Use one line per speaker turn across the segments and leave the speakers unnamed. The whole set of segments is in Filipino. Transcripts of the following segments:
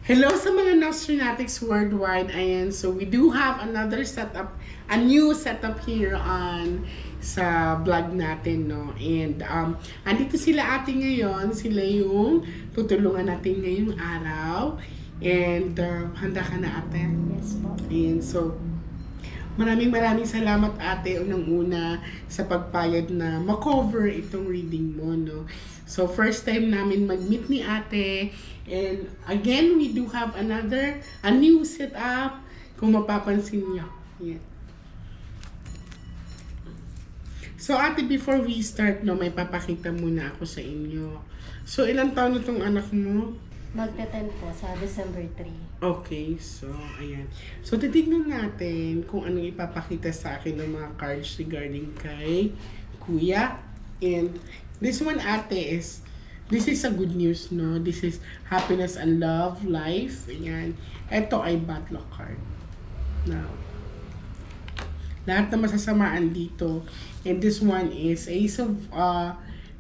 Hello sa mga Nostronatics worldwide. Ayan, so we do have another setup, a new setup here on sa vlog natin, no? And andito sila ate ngayon, sila yung tutulungan natin ngayong araw. And handa ka na ate?
Yes po.
Ayan, so maraming salamat ate unang-una sa pagpayag na makover itong reading mo, no? So first time namin mag-meet ni ate, and again we do have a new setup kung mapapansin niyo. Yeah. So ate, before we start, no, may papakita muna ako sa inyo. So ilang taon na tong anak mo?
Magte-10 po sa December 3.
Okay, so ayan. So titignan natin kung anong ipapakita sa akin ng mga cards regarding kay Kuya. And this one ate this is a good news, no? This is happiness and love, life. Ayan. Ito ay bad luck card. Now, lahat na masasamaan dito. And this one is Ace of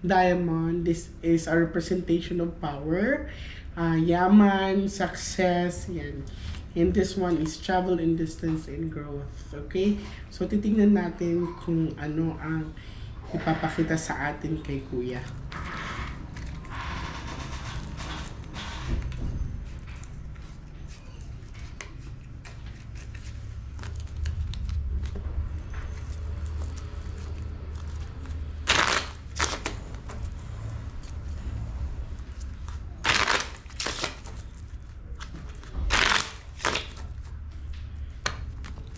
Diamond. This is a representation of power, yaman, success, yan. And this one is travel and distance and growth. Okay? So, titingnan natin kung ano ang ipapakita sa atin kay Kuya.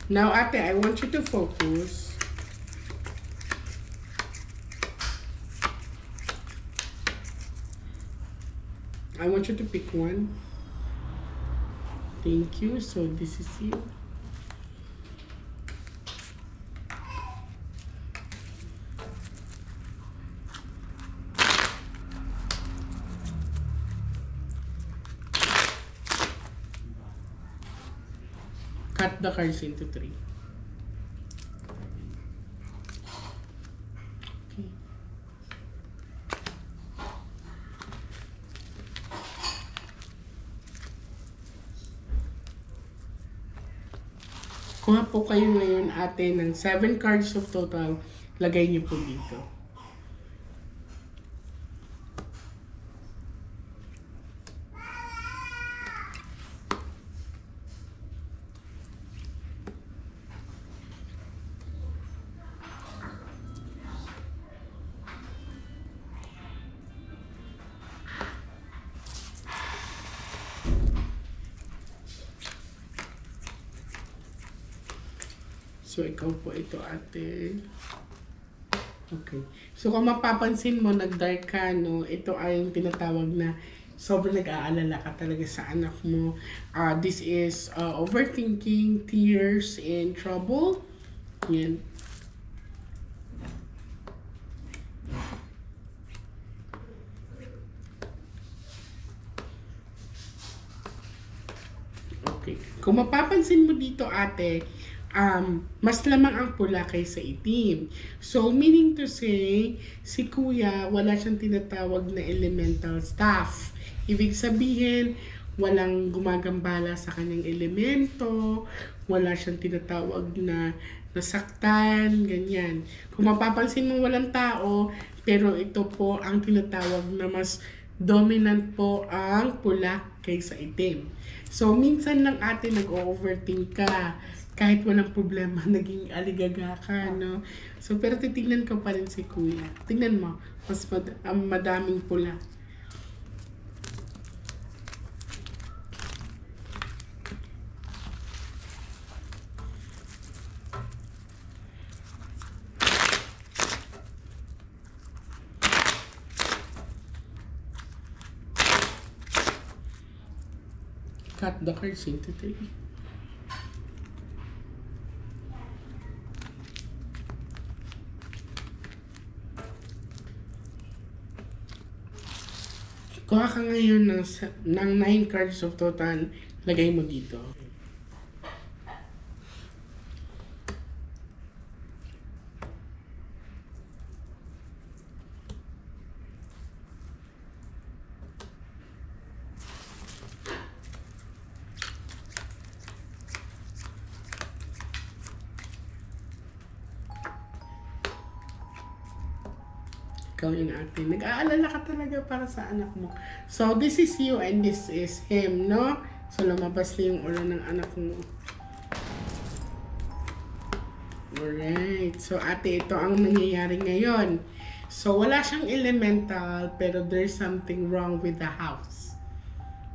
Now, ate, I want you to focus. I want you to pick one. Thank you. So, this is it. Cut the cards into 3. Okay. Kuha po kayo ngayon ate ng 7 cards of total. Lagay niyo po dito. So, ikaw po ito, ate. Okay. So, kung mapapansin mo, nag-dark ka, no? Ito ay yung tinatawag na sobrang nag-aalala ka talaga sa anak mo. This is overthinking, tears, and trouble. Yan. Okay. Kung mapapansin mo dito, ate, mas lamang ang pula kaysa itim. So, meaning to say, si kuya, wala siyang tinatawag na elemental staff. Ibig sabihin, walang gumagambala sa kanyang elemento, wala siyang tinatawag na nasaktan, ganyan. Kung mapapansin mo, walang tao, pero ito po ang tinatawag na mas dominant po ang pula kaysa itim. So, minsan lang ate nag-overthink ka, kahit walang problema, naging aligaga ka, no? So, pero titignan ko pa rin si kuya. Tignan mo, mas madaming pula. Cut the cards into 3. Kuha ka ngayon ng 9 cards of total, lagay mo dito. Ikaw yung ate. Nag-aalala ka talaga para sa anak mo. So, this is you and this is him, no? So, lumabas na yung ulo ng anak mo. Alright. So, ate, ito ang nangyayari ngayon. So, wala siyang elemental, pero there's something wrong with the house.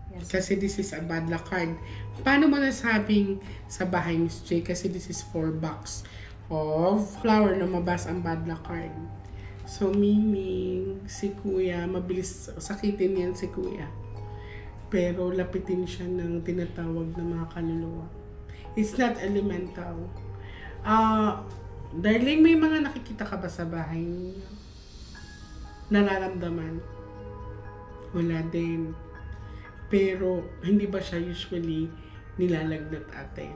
Yes.
Kasi this is a bad luck card. Paano mo nasabing sa bahay, Miss J? Kasi this is 4 box of flower, lumabas ang bad luck card. So, meaning, si kuya, mabilis sakitin yan si kuya. Pero, lapitin siya ng tinatawag na mga kaluluwa. It's not elemental. Darling, may mga nakikita ka ba sa bahay niyo? Nararamdaman? Wala din. Pero, hindi ba siya usually nilalagnat, ate?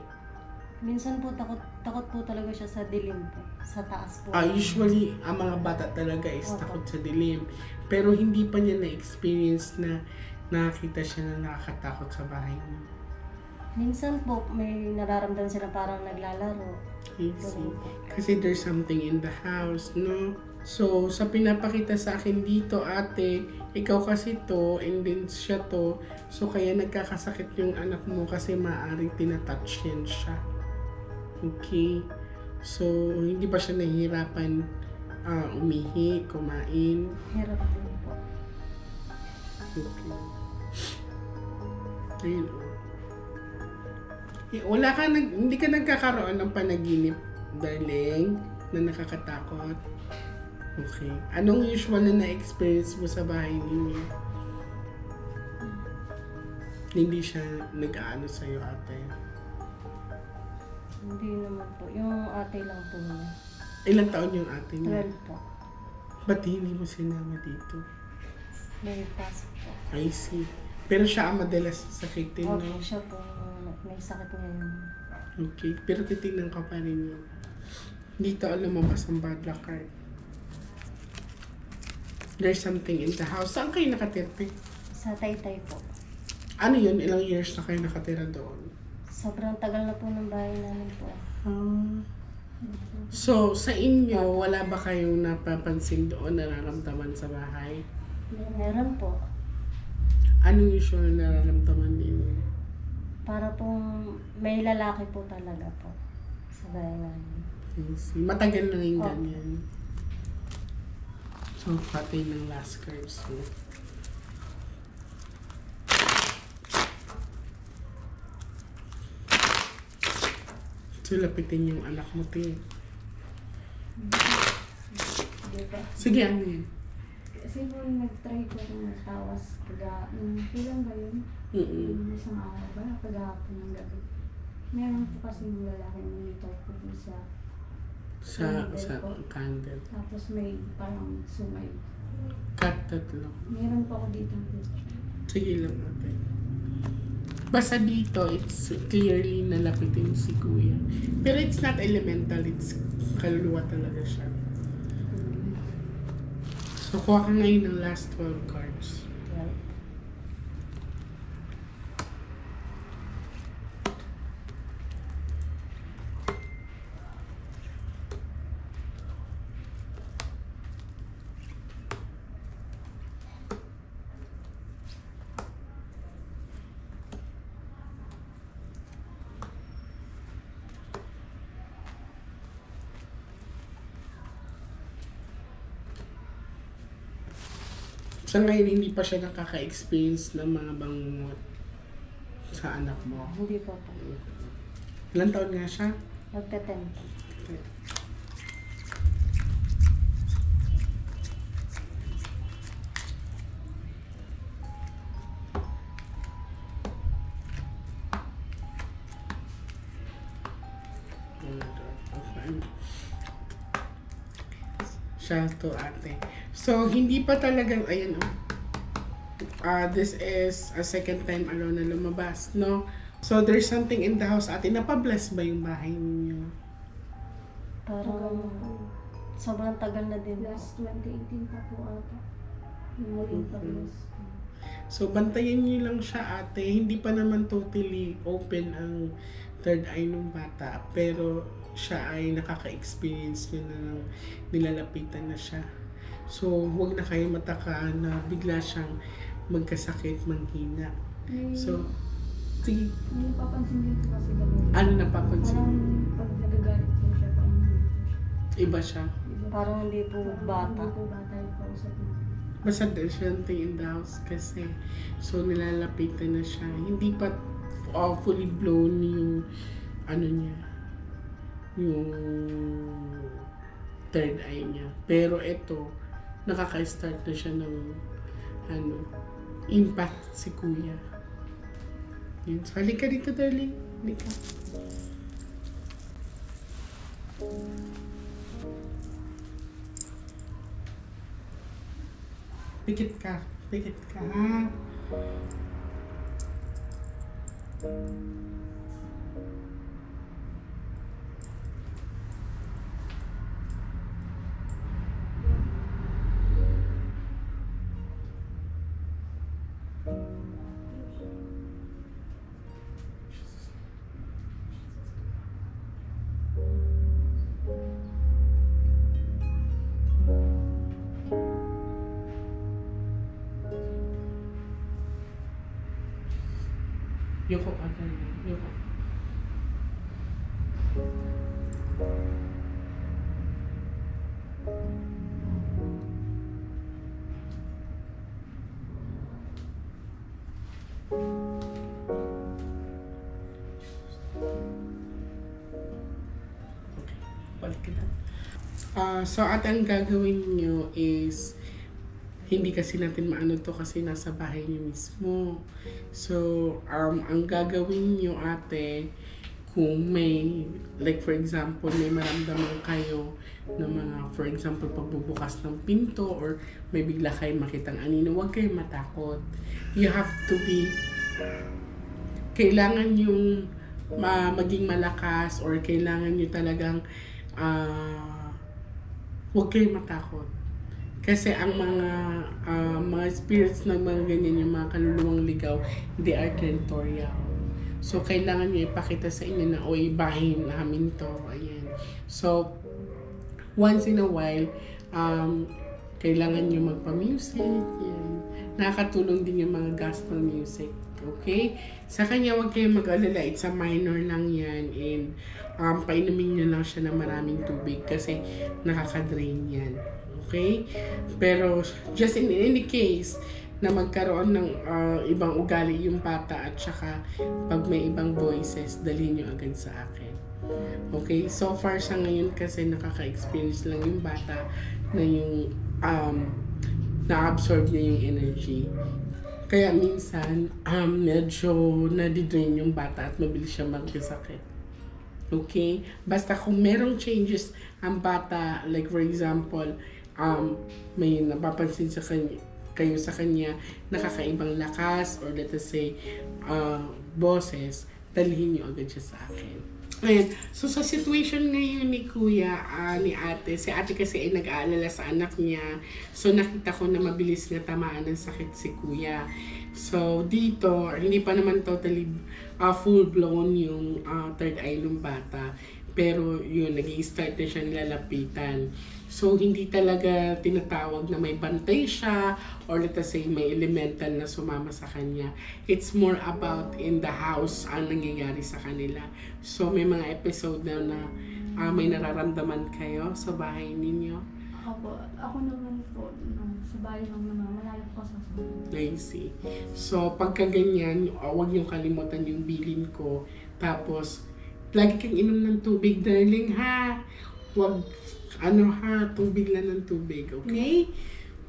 Minsan po takot po talaga siya sa dilim po. Sa taas po.
Usually, ang mga bata talaga is
Opo.
takot sa dilim. Pero hindi pa niya na-experience na nakakita siya na nakakatakot sa bahay niya.
Minsan po may nararamdaman sila parang naglalaro.
I see. Kasi there's something in the house, no? So, sa pinapakita sa akin dito, ate, ikaw kasi to, and then siya to. So, kaya nagkakasakit yung anak mo kasi maaaring tinatouch yan siya. Okay? So, hindi ba siya nahihirapan umihi, kumain?
Hirap din po.
Okay. Ayun, oh. Hindi ka nagkakaroon ng panaginip, darling, na nakakatakot. Okay. Anong usual na na-experience mo sa bahay ninyo? Hindi siya nag-aano sa'yo, ate.
Hindi naman po. Yung ate lang po niya.
Ilang taon yung ate niya?
12 po.
Ba't hindi mo sinama dito?
May pasok po.
I see. Pero siya ang madalas sakitin,
Opo,
no?
siya po. May sakit ngayon.
Okay. Pero titignan ka pa rin yun. Dito ang lumabas ang bad luck card. There's something in the house. Saan kayo nakatira?
Sa Taytay po.
Ano yun? Ilang years na kayo nakatira doon?
Sobrang tagal na po ng bahay namin po.
So, sa inyo, wala ba kayong napapansin doon, nararamdaman sa bahay?
Meron po.
Anong usual na nararamdaman ninyo?
Para pong may lalaki po talaga po sa bahay namin.
Matagal na yung
Opo.
ganyan. So, patay ng last cards. So. So, lapitin yung anak mo, te.
Di ba?
Sige, ano yun?
Kasi po nag-try ko ng tawas kailan ba yun?
Mm-mm.
Isang araw ba? Paghapon ng gabi. Meron po kasi yung lalaki monitor po dun sa
Sa
Candle po.
candle.
tapos may parang sumay.
Cut tatlo.
Meron po ako dito ng picture.
Sige lang natin. Basta dito, it's clearly nalapitin si kuya. Pero it's not elemental, it's kaluluwa talaga siya. So, kuha ka ngayon ng last 12 cards.
Well,
Sa ngayon, hindi pa siya nakaka-experience ng mga bangungot sa anak mo.
hindi pa po.
Ilang taon nga siya?
Magte-10 po.
Okay. Siya to, ate. So, hindi pa talagang, ayan o. This is a second time alone na lumabas, no? So, there's something in the house, ate. Napabless ba yung bahay niyo?
Parang sobrang tagal na din po.
Last 2018 pa po ata. Yung muling pag-list.
So, bantayan niyo lang siya, ate. Hindi pa naman totally open ang third eye ng bata. Pero, siya ay nakaka-experience niyo na ng nilalapitan na siya. So, huwag na kayo mataka na bigla siyang magkasakit, manghina.
May,
So, sige,
may napapansin din po kasi ganun.
ano napapansin?
Parang pag nagagalit po siya, parang hindi po siya.
Iba siya.
Iba-
Parang hindi po bata.
Hindi po bata yung kausap niya.
Basta dahil siya in the house kasi. So, nilalapitan na siya. Hindi pa fully blown yung ano niya, yung third eye niya. Pero ito, nakaka-start na siya ng ano, impact si kuya. Yun. So, halika dito, darling. Halika. Pikit ka. Pikit ka, ha? Yoko ka, darling. Yoko. Okay, balik ka na. So, at ang gagawin nyo is, hindi kasi natin maano to kasi nasa bahay niyo mismo. So, ang gagawin nyo ate, kung may, like for example, may maramdaman kayo na mga, for example, pagbubukas ng pinto or may bigla kayong makitang anino, huwag kayong matakot. You have to be, kailangan yung maging malakas or kailangan nyo talagang huwag kayong matakot. Kasi ang mga spirits ng mga ganyan, yung mga kaluluwang ligaw, they are territorial. So, kailangan nyo ipakita sa inyo na, oy, bahin namin to. Ayan. So, once in a while, kailangan nyo magpa-music. Yan. Nakakatulong din yung mga gospel music. Okay? Sa kanya, huwag kayong mag-alala. It's a minor lang yan. And painumin nyo lang siya ng maraming tubig kasi nakaka-drain yan. Okay? Pero just in any case na magkaroon ng ibang ugali yung bata at saka pag may ibang voices, dalhin nyo agad sa akin. Okay? So far sa ngayon kasi nakaka-experience lang yung bata na yung na-absorb niya yung energy. Kaya minsan medyo nadidrain yung bata at mabilis siya magkasakit. Okay? Basta kung merong changes ang bata, like for example, may napapansin sa kanya, kayo sa kanya, nakakaibang lakas or let us say, boses, dalhin nyo agad siya sa akin. Ayan. So, sa situation ngayon ni Kuya, ni Ate, si Ate kasi ay nag-aalala sa anak niya. So, nakita ko na mabilis nga tamaan ng sakit si Kuya. So, dito, hindi pa naman totally full-blown yung third eye ng bata. Pero, yun, nag-i-start na siya nilalapitan. So, hindi talaga tinatawag na may bantay siya or let us say may elemental na sumama sa kanya. It's more about in the house ang nangyayari sa kanila. So, may mga episode na may nararamdaman kayo sa bahay ninyo.
Ako naman po, sa bahay lang naman, malayo po sa
I see. So, pagka ganyan, huwag niyong kalimutan yung bilin ko. Tapos, lagi kang inom ng tubig, darling, ha? Huwag, tubig lang ng tubig, okay?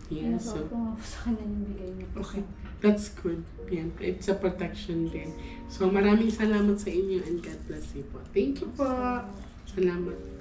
Yeah, so,
kung ako sa kanya yung bigay niya po.
okay. That's good. Yan. It's a protection din. So, maraming salamat sa inyo and God bless you po. Thank you po. Salamat.